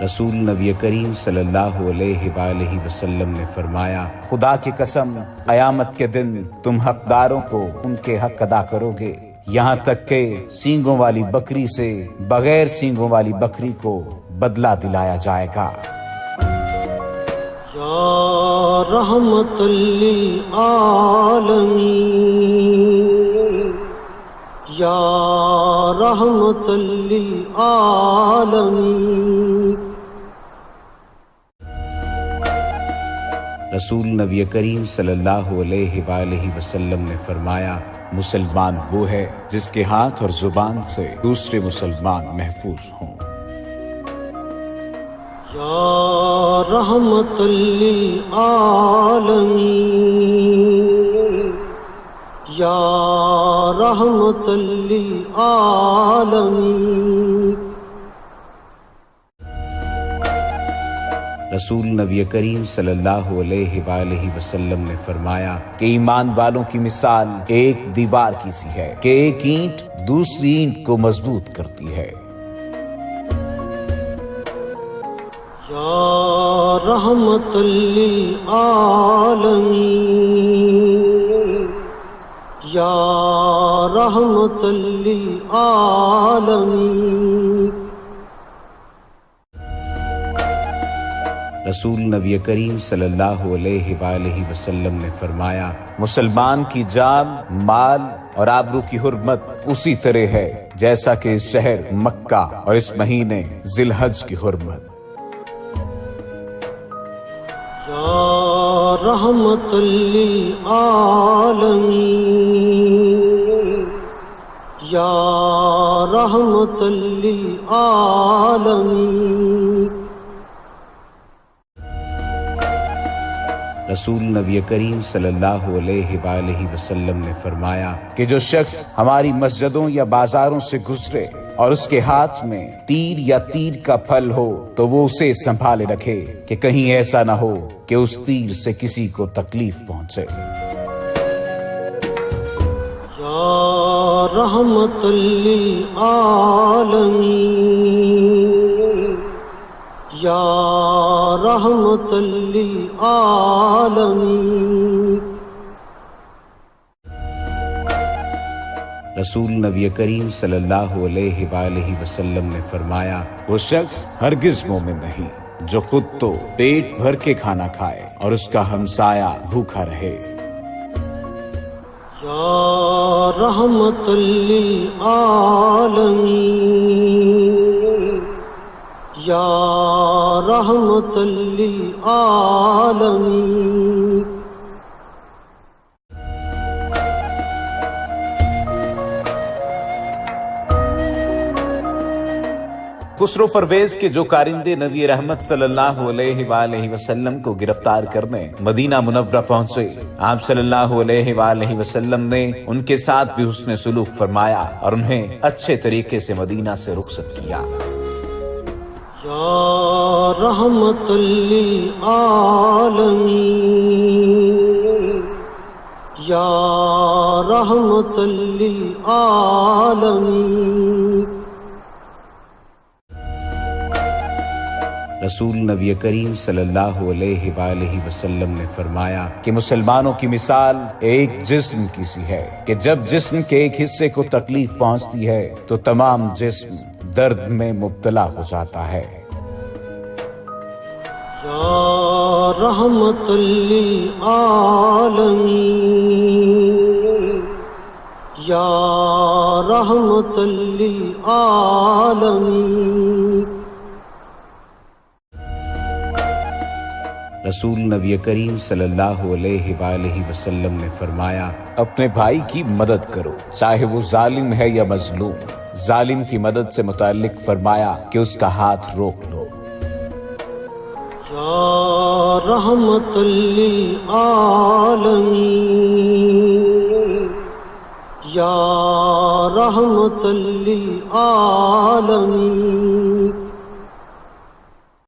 رسول نبی کریم صلی اللہ علیہ وآلہ وسلم نے فرمایا، خدا کی قسم قیامت کے دن تم حقداروں کو ان کے حق ادا کرو گے، یہاں تک کہ سینگوں والی بکری سے بغیر سینگوں والی بکری کو بدلہ دلایا جائے گا۔ یا رحمت للعالمین، یا رحمت للعالمین۔ رسول نبی کریم صلی اللہ علیہ وآلہ وسلم نے فرمایا، مسلمان وہ ہے جس کے ہاتھ اور زبان سے دوسرے مسلمان محفوظ ہوں۔ یا رحمت للعالمین، یا رحمت للعالمین۔ رسول نبی کریم صلی اللہ علیہ وآلہ وسلم نے فرمایا کہ ایمان والوں کی مثال ایک دیوار کی سی ہے کہ ایک اینٹ دوسری اینٹ کو مضبوط کرتی ہے۔ یا رحمت للعالمین، یا رحمت للعالمین۔ رسول نبی کریم صلی اللہ علیہ وآلہ وسلم نے فرمایا، مسلمان کی جان، مال اور آبرو کی حرمت اسی طرح ہے جیسا کہ اس شہر مکہ اور اس مہینے ذی الحج کی حرمت۔ یا رحمت للعالمین، یا رحمت للعالمین۔ رسول نبی کریم صلی اللہ علیہ وآلہ وسلم نے فرمایا کہ جو شخص ہماری مسجدوں یا بازاروں سے گزرے اور اس کے ہاتھ میں تیر یا تیر کا پھل ہو تو وہ اسے سنبھالے رکھے کہ کہیں ایسا نہ ہو کہ اس تیر سے کسی کو تکلیف پہنچے۔ یا رحمت للعالمین، یا رحمت للعالمین۔ رسول نبی کریم صلی اللہ علیہ وآلہ وسلم نے فرمایا، وہ شخص ہرگز مومن نہیں جو خود تو پیٹ بھر کے کھانا کھائے اور اس کا ہمسایہ بھوکا رہے۔ یا رحمت للعالمین، یا رحمت للعالمین۔ خسرو پرویز کے جو کارندے نبی رحمت صلی اللہ علیہ وآلہ وسلم کو گرفتار کرنے مدینہ منورہ پہنچے، آپ صلی اللہ علیہ وآلہ وسلم نے ان کے ساتھ بھی حسن سلوک فرمایا اور انہیں اچھے طریقے سے مدینہ سے رخصت کیا۔ یا رحمت للعالمین، یا رحمت للعالمین۔ رسول نبی کریم صلی اللہ علیہ وآلہ وسلم نے فرمایا کہ مسلمانوں کی مثال ایک جسم کی سی ہے کہ جب جسم کے ایک حصے کو تکلیف پہنچتی ہے تو تمام جسم درد میں مبتلا ہو جاتا ہے۔ یا رحمت للعالمین، یا رحمت للعالمین۔ رسول نبی کریم صلی اللہ علیہ وآلہ وسلم نے فرمایا، اپنے بھائی کی مدد کرو چاہے وہ ظالم ہے یا مظلوم۔ ظالم کی مدد سے متعلق فرمایا کہ اس کا ہاتھ روک لو۔ یا رحمت للعالمین، یا رحمت للعالمین۔